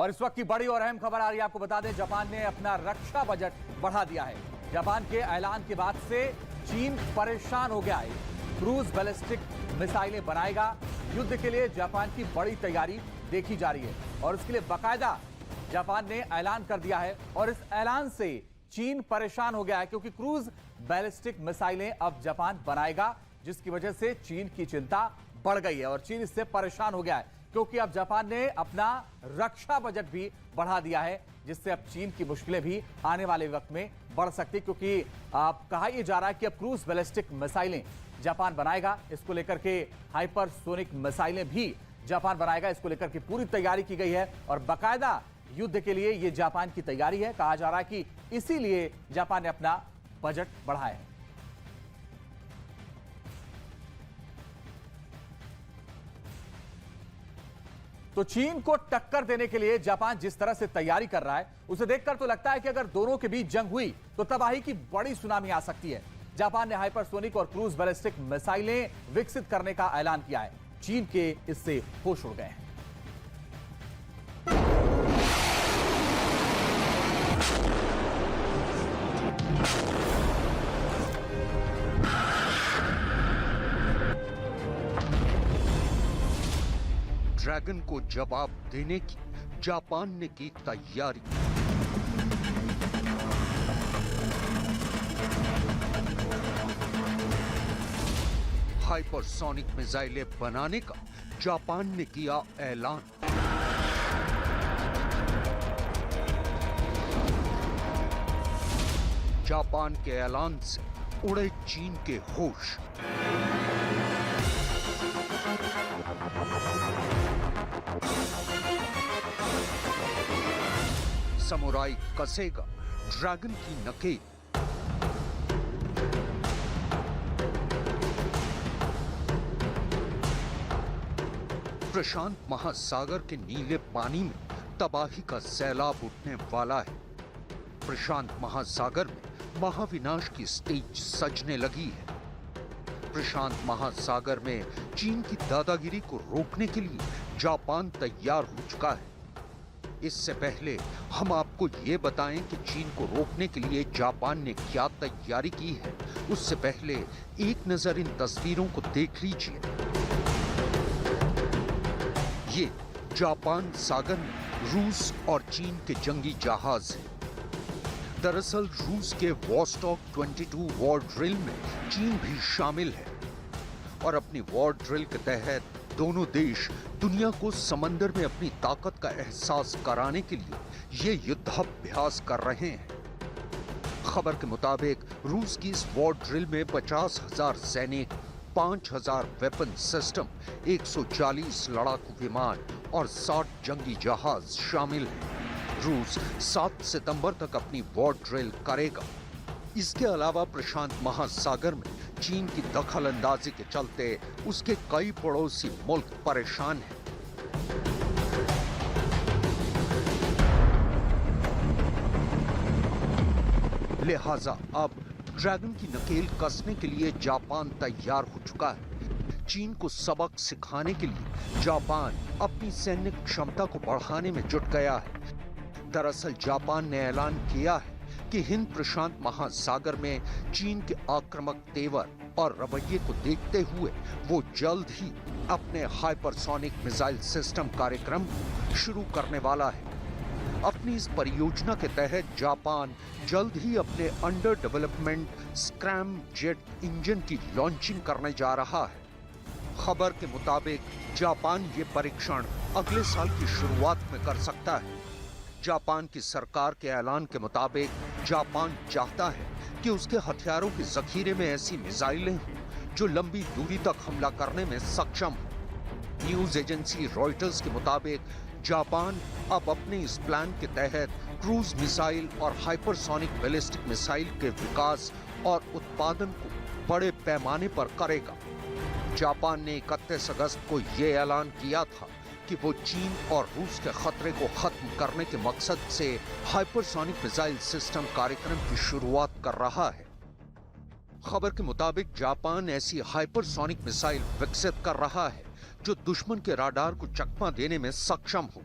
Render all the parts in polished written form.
और इस वक्त की बड़ी और अहम खबर आ रही है, आपको बता दें जापान ने अपना रक्षा बजट बढ़ा दिया है। जापान के ऐलान के बाद से चीन परेशान हो गया है। क्रूज बैलिस्टिक मिसाइलें बनाएगा। युद्ध के लिए जापान की बड़ी तैयारी देखी जा रही है और उसके लिए बाकायदा जापान ने ऐलान कर दिया है। और इस ऐलान से चीन परेशान हो गया है क्योंकि क्रूज बैलिस्टिक मिसाइलें अब जापान बनाएगा, जिसकी वजह से चीन की चिंता बढ़ गई है और चीन इससे परेशान हो गया है क्योंकि अब जापान ने अपना रक्षा बजट भी बढ़ा दिया है, जिससे अब चीन की मुश्किलें भी आने वाले वक्त में बढ़ सकती, क्योंकि कहा यह जा रहा है कि अब क्रूज बैलिस्टिक मिसाइलें जापान बनाएगा। इसको लेकर के हाइपरसोनिक मिसाइलें भी जापान बनाएगा। इसको लेकर के पूरी तैयारी की गई है और बाकायदा युद्ध के लिए यह जापान की तैयारी है। कहा जा रहा है कि इसीलिए जापान ने अपना बजट बढ़ाया है। तो चीन को टक्कर देने के लिए जापान जिस तरह से तैयारी कर रहा है, उसे देखकर तो लगता है कि अगर दोनों के बीच जंग हुई तो तबाही की बड़ी सुनामी आ सकती है। जापान ने हाइपरसोनिक और क्रूज बैलिस्टिक मिसाइलें विकसित करने का ऐलान किया है। चीन के इससे होश उड़ गए हैं। ड्रैगन को जवाब देने की जापान ने की तैयारी। हाइपरसोनिक मिसाइलें बनाने का जापान ने किया ऐलान। जापान के ऐलान से उड़े चीन के होश। समुराई कसेगा ड्रैगन की नकेल। प्रशांत महासागर के नीले पानी में तबाही का सैलाब उठने वाला है। प्रशांत महासागर में महाविनाश की स्टेज सजने लगी है। प्रशांत महासागर में चीन की दादागिरी को रोकने के लिए जापान तैयार हो चुका है। इससे पहले हम आपको ये बताएं कि चीन को रोकने के लिए जापान ने क्या तैयारी की है, उससे पहले एक नजर इन तस्वीरों को देख लीजिए। ये जापान सागर में रूस और चीन के जंगी जहाज हैं। दरअसल रूस के वॉस्टॉक 22 वॉर ड्रिल में चीन भी शामिल है और अपनी वॉर ड्रिल के तहत दोनों देश दुनिया को समंदर में अपनी ताकत का एहसास कराने के लिए ये युद्धाभ्यास कर रहे हैं। खबर के मुताबिक रूस की इस वॉर ड्रिल में 50,000 सैनिक, 5,000 वेपन सिस्टम, 140 लड़ाकू विमान और 60 जंगी जहाज शामिल हैं। रूस 7 सितंबर तक अपनी वॉर ड्रिल करेगा। इसके अलावा प्रशांत महासागर में चीन की दखल अंदाजी के चलते उसके कई पड़ोसी मुल्क परेशान हैं। लिहाजा अब ड्रैगन की नकेल कसने के लिए जापान तैयार हो चुका है। चीन को सबक सिखाने के लिए जापान अपनी सैन्य क्षमता को बढ़ाने में जुट गया है। दरअसल जापान ने ऐलान किया है कि हिंद प्रशांत महासागर में चीन के आक्रामक तेवर और रवैये को देखते हुए वो जल्द ही अपने हाइपरसोनिक मिसाइल सिस्टम कार्यक्रम शुरू करने वाला है। अपनी इस परियोजना के तहत जापान जल्द ही अपने under development scrum jet engine की लॉन्चिंग करने जा रहा है। खबर के मुताबिक जापान ये परीक्षण अगले साल की शुरुआत में कर सकता है। जापान की सरकार के ऐलान के मुताबिक जापान चाहता है कि उसके हथियारों के जखीरे में ऐसी मिसाइलें हों जो लंबी दूरी तक हमला करने में सक्षम हो। न्यूज एजेंसी रॉयटर्स के मुताबिक जापान अब अपने इस प्लान के तहत क्रूज मिसाइल और हाइपरसोनिक बैलिस्टिक मिसाइल के विकास और उत्पादन को बड़े पैमाने पर करेगा। जापान ने 31 अगस्त को यह ऐलान किया था कि वो चीन और रूस के खतरे को खत्म करने के मकसद से हाइपरसोनिक मिसाइल सिस्टम कार्यक्रम की शुरुआत कर रहा है। खबर के मुताबिक जापान ऐसी हाइपरसोनिक मिसाइल विकसित कर रहा है जो दुश्मन के राडार को चकमा देने में सक्षम हो।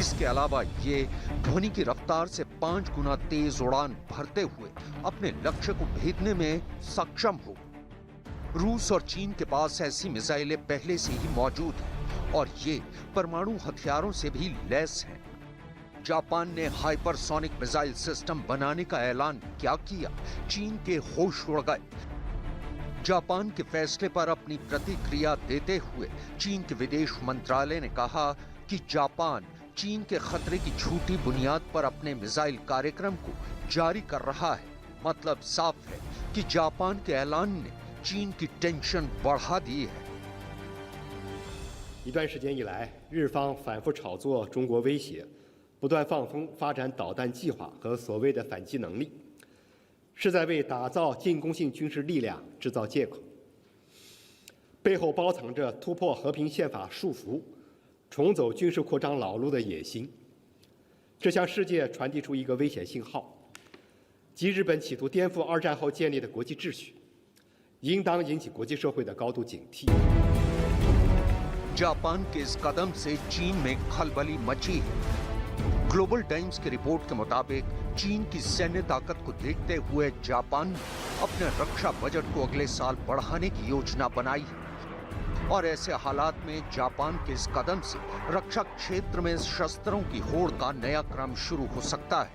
इसके अलावा ये ध्वनि की रफ्तार से 5 गुना तेज उड़ान भरते हुए अपने लक्ष्य को भेदने में सक्षम हो। रूस और चीन के पास ऐसी मिसाइलें पहले से ही मौजूद हैं और ये परमाणु हथियारों से भी लैस हैं। जापान ने हाइपरसोनिक मिसाइल सिस्टम बनाने का ऐलान क्या किया, चीन के होश उड़ गए। जापान के फैसले पर अपनी प्रतिक्रिया देते हुए चीन के विदेश मंत्रालय ने कहा कि जापान चीन के खतरे की झूठी बुनियाद पर अपने मिसाइल कार्यक्रम को जारी कर रहा है। मतलब साफ है कि जापान के ऐलान ने चीन की टेंशन बढ़ा दी है। 一段时间以来，日方反复炒作中国威胁，不断放风发展导弹计划和所谓的反击能力，是在为打造进攻性军事力量制造借口，背后包藏着突破和平宪法束缚、重走军事扩张老路的野心。这向世界传递出一个危险信号，即日本企图颠覆二战后建立的国际秩序，应当引起国际社会的高度警惕。 जापान के इस कदम से चीन में खलबली मची है। ग्लोबल टाइम्स की रिपोर्ट के मुताबिक चीन की सैन्य ताकत को देखते हुए जापान ने अपने रक्षा बजट को अगले साल बढ़ाने की योजना बनाई है और ऐसे हालात में जापान के इस कदम से रक्षा क्षेत्र में शस्त्रों की होड़ का नया क्रम शुरू हो सकता है।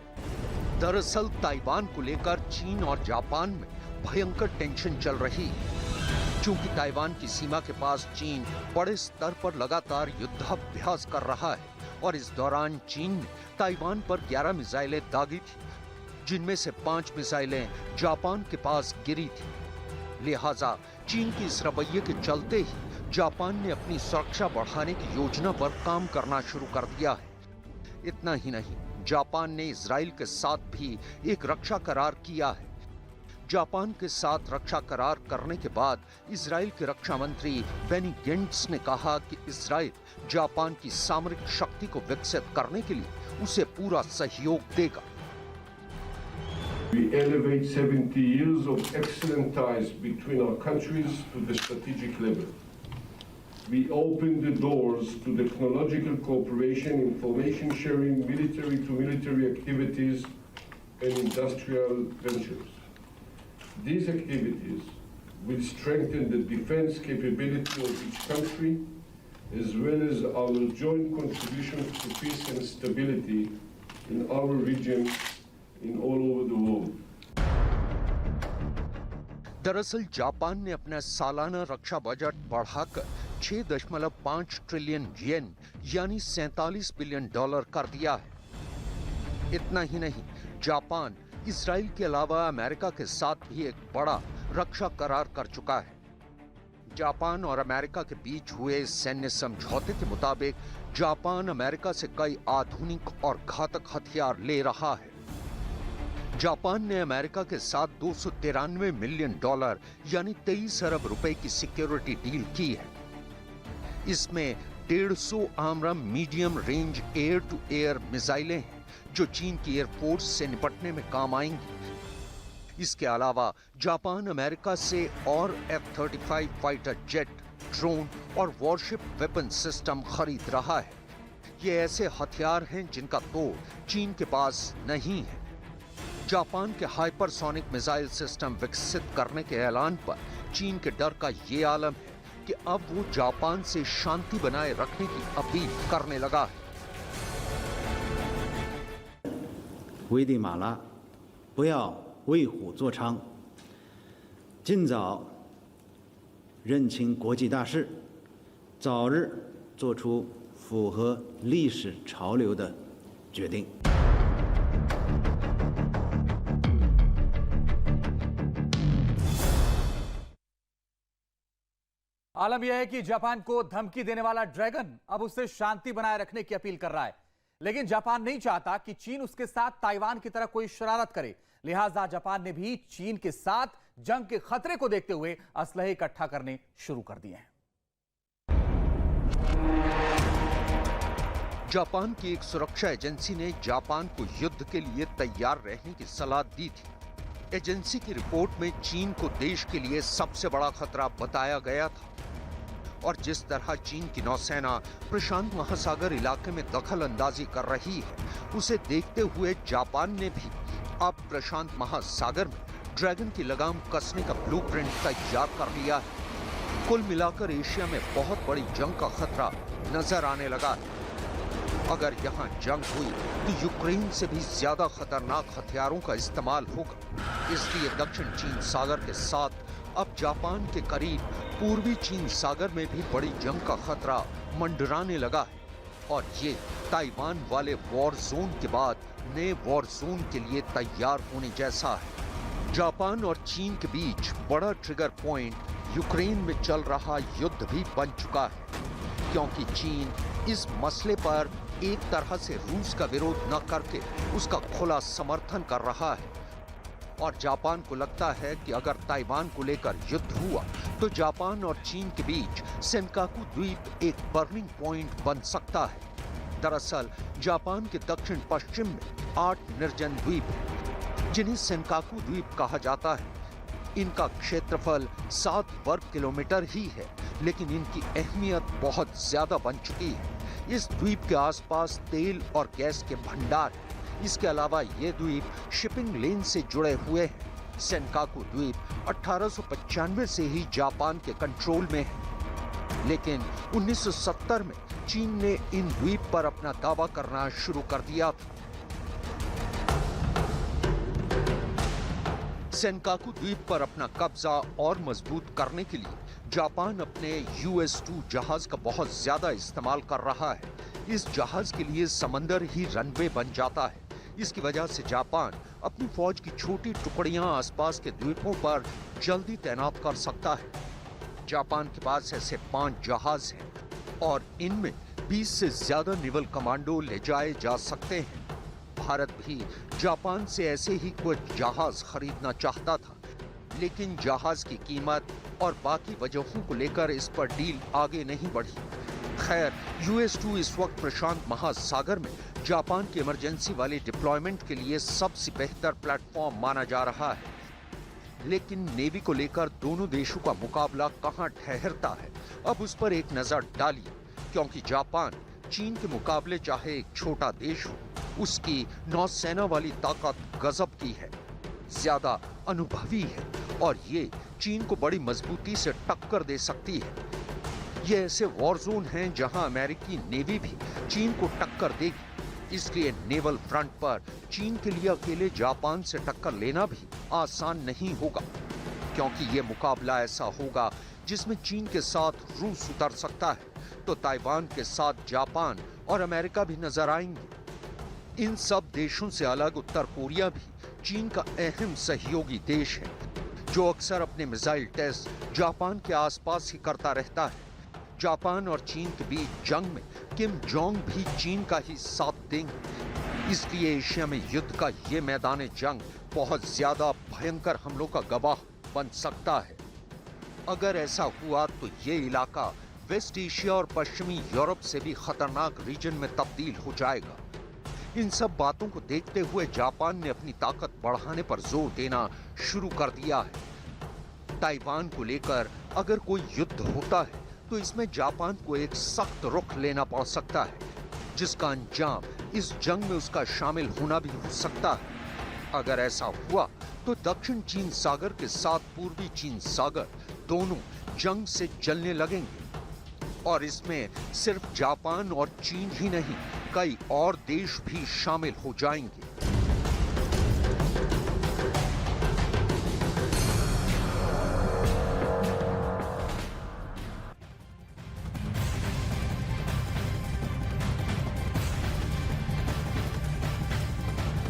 दरअसल ताइवान को लेकर चीन और जापान में भयंकर टेंशन चल रही है। चूंकि ताइवान की सीमा के पास चीन बड़े स्तर पर लगातार युद्धाभ्यास कर रहा है और इस दौरान चीन ने ताइवान पर 11 मिसाइलें दागी थी, जिनमें से 5 मिसाइलें जापान के पास गिरी थी। लिहाजा चीन के इस रवैये के चलते ही जापान ने अपनी सुरक्षा बढ़ाने की योजना पर काम करना शुरू कर दिया है। इतना ही नहीं, जापान ने इजराइल के साथ भी एक रक्षा करार किया है। जापान के साथ रक्षा करार करने के बाद इजराइल के रक्षा मंत्री बेनी गेंट्स ने कहा कि इजराइल जापान की सामरिक शक्ति को विकसित करने के लिए उसे पूरा सहयोग देगा। We elevate 70 years of excellent ties between our countries to the strategic level. We open the doors to technological cooperation, information sharing, military-to-military activities, and industrial ventures. These activities will strengthen the defense capability of each country, as well as our joint contribution to peace and stability in our region and all over the world. दरअसल Japan ने अपना सालाना रक्षा budget बढ़ाकर 6.5 trillion येन यानी $47 billion कर दिया है। इतना ही नहीं, जापान इजराइल के अलावा अमेरिका के साथ भी एक बड़ा रक्षा करार कर चुका है। जापान और अमेरिका के बीच हुए सैन्य समझौते के मुताबिक जापान अमेरिका से कई आधुनिक और घातक हथियार ले रहा है। जापान ने अमेरिका के साथ $293 मिलियन यानी 23 अरब रुपए की सिक्योरिटी डील की है। इसमें 150 AMRAAM medium range air to air मिसाइलें हैं जो चीन की एयरफोर्स से निपटने में काम आएंगी। इसके अलावा जापान अमेरिका से और F-35 फाइटर जेट, ड्रोन और वॉरशिप वेपन सिस्टम खरीद रहा है। ये ऐसे हथियार हैं जिनका तोड़ चीन के पास नहीं है। जापान के हाइपरसोनिक मिसाइल सिस्टम विकसित करने के ऐलान पर चीन के डर का ये आलम है कि अब वो जापान से शांति बनाए रखने की अपील करने लगा है। 危地马拉，不要为虎作伥，尽早认清国际大势，早日做出符合历史潮流的决定。 आलम यह है कि जापान को धमकी देने वाला ड्रैगन अब उससे शांति बनाए रखने की अपील कर रहा है, लेकिन जापान नहीं चाहता कि चीन उसके साथ ताइवान की तरह कोई शरारत करे। लिहाजा जापान ने भी चीन के साथ जंग के खतरे को देखते हुए असलहे इकट्ठा करने शुरू कर दिए हैं। जापान की एक सुरक्षा एजेंसी ने जापान को युद्ध के लिए तैयार रहने की सलाह दी थी। एजेंसी की रिपोर्ट में चीन को देश के लिए सबसे बड़ा खतरा बताया गया था। और जिस तरह चीन की नौसेना प्रशांत महासागर इलाके में दखल अंदाजी कर रही है, उसे देखते हुए जापान ने भी अब प्रशांत महासागर में ड्रैगन की लगाम कसने का ब्लूप्रिंट तैयार कर लिया है। कुल मिलाकर एशिया में बहुत बड़ी जंग का खतरा नजर आने लगा है। अगर यहाँ जंग हुई तो यूक्रेन से भी ज्यादा खतरनाक हथियारों का इस्तेमाल होगा। इसलिए दक्षिण चीन सागर के साथ अब जापान के करीब पूर्वी चीन सागर में भी बड़ी जंग का खतरा मंडराने लगा है और ये ताइवान वाले वॉर जोन के बाद नए वॉर जोन के लिए तैयार होने जैसा है। जापान और चीन के बीच बड़ा ट्रिगर पॉइंट यूक्रेन में चल रहा युद्ध भी बन चुका है, क्योंकि चीन इस मसले पर एक तरह से रूस का विरोध न करके उसका खुला समर्थन कर रहा है और जापान को लगता है कि अगर ताइवान को लेकर युद्ध हुआ तो जापान और चीन के बीच सेनकाकू द्वीप एक बर्निंग पॉइंट बन सकता है। दरअसल जापान के दक्षिण पश्चिम में 8 निर्जन द्वीप हैं, जिन्हें सेनकाकू द्वीप कहा जाता है। इनका क्षेत्रफल 7 वर्ग किलोमीटर ही है, लेकिन इनकी अहमियत बहुत ज्यादा बन चुकी है। इस द्वीप के आसपास तेल और गैस के भंडार हैं। इसके अलावा ये द्वीप शिपिंग लेन से जुड़े हुए हैं। सेनकाकू द्वीप 1895 से ही जापान के कंट्रोल में है, लेकिन 1970 में चीन ने इन द्वीप पर अपना दावा करना शुरू कर दिया था। सेनकाकू द्वीप पर अपना कब्जा और मजबूत करने के लिए जापान अपने US-2 जहाज का बहुत ज्यादा इस्तेमाल कर रहा है। इस जहाज के लिए समंदर ही रनवे बन जाता है। इसकी वजह से जापान अपनी फौज की छोटी टुकड़ियां आसपास के द्वीपों पर जल्दी तैनात कर सकता है। जापान के पास ऐसे 5 जहाज हैं और इनमें 20 से ज्यादा नेवल कमांडो ले जाए जा सकते हैं। भारत भी जापान से ऐसे ही कुछ जहाज खरीदना चाहता था, लेकिन जहाज की कीमत और बाकी वजहों को लेकर इस पर डील आगे नहीं बढ़ी। खैर, US-2 इस वक्त प्रशांत महासागर में जापान के इमरजेंसी वाले डिप्लॉयमेंट के लिए सबसे बेहतर प्लेटफॉर्म माना जा रहा है। लेकिन नेवी को लेकर दोनों देशों का मुकाबला कहां ठहरता है, अब उस पर एक नजर डालिए, क्योंकि जापान चीन के मुकाबले चाहे एक छोटा देश हो, उसकी नौसेना वाली ताकत गजब की है, ज्यादा अनुभवी है और ये चीन को बड़ी मजबूती से टक्कर दे सकती है। ये ऐसे वॉर जोन हैं जहां अमेरिकी नेवी भी चीन को टक्कर देगी। इसलिए नेवल फ्रंट पर चीन के लिए अकेले जापान से टक्कर लेना भी आसान नहीं होगा, क्योंकि ये मुकाबला ऐसा होगा जिसमें चीन के साथ रूस उतर सकता है, तो ताइवान के साथ जापान और अमेरिका भी नजर आएंगे। इन सब देशों से अलग उत्तर कोरिया भी चीन का अहम सहयोगी देश है, जो अक्सर अपने मिसाइल टेस्ट जापान के आसपास ही करता रहता है। जापान और चीन के बीच जंग में किम जोंग भी चीन का ही साथ देंगे। इसलिए एशिया में युद्ध का ये मैदान जंग बहुत ज्यादा भयंकर हमलों का गवाह बन सकता है। अगर ऐसा हुआ तो ये इलाका वेस्ट एशिया और पश्चिमी यूरोप से भी खतरनाक रीजन में तब्दील हो जाएगा। इन सब बातों को देखते हुए जापान ने अपनी ताकत बढ़ाने पर जोर देना शुरू कर दिया है। ताइवान को लेकर अगर कोई युद्ध होता है तो इसमें जापान को एक सख्त रुख लेना पड़ सकता है, जिसका अंजाम इस जंग में उसका शामिल होना भी हो सकता है। अगर ऐसा हुआ तो दक्षिण चीन सागर के साथ पूर्वी चीन सागर दोनों जंग से जलने लगेंगे और इसमें सिर्फ जापान और चीन ही नहीं, कई और देश भी शामिल हो जाएंगे।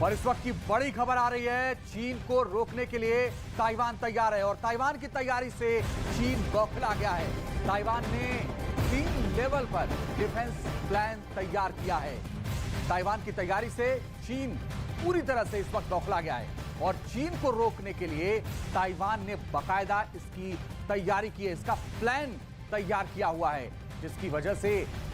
और इस वक्त की बड़ी खबर आ रही है, चीन को रोकने के लिए ताइवान तैयार है और ताइवान की तैयारी से चीन बौखला गया है। ताइवान ने 3 लेवल पर डिफेंस प्लान तैयार किया है। ताइवान की तैयारी से चीन पूरी तरह से इस वक्त बौखला गया है और चीन को रोकने के लिए ताइवान ने बाकायदा इसकी तैयारी की है, इसका प्लान तैयार किया हुआ है, जिसकी वजह से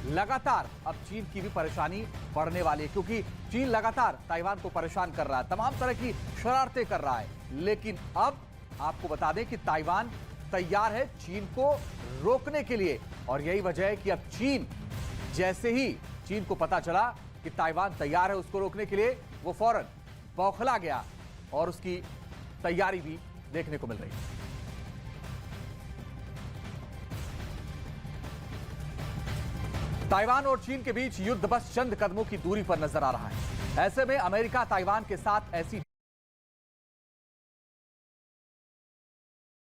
लगातार अब चीन की भी परेशानी बढ़ने वाली है, क्योंकि चीन लगातार ताइवान को परेशान कर रहा है, तमाम तरह की शरारतें कर रहा है। लेकिन अब आपको बता दें कि ताइवान तैयार है चीन को रोकने के लिए। और यही वजह है कि अब चीन, जैसे ही चीन को पता चला कि ताइवान तैयार है उसको रोकने के लिए, वो फौरन बौखला गया और उसकी तैयारी भी देखने को मिल रही है। ताइवान और चीन के बीच युद्ध बस चंद कदमों की दूरी पर नजर आ रहा है। ऐसे में अमेरिका ताइवान के साथ ऐसी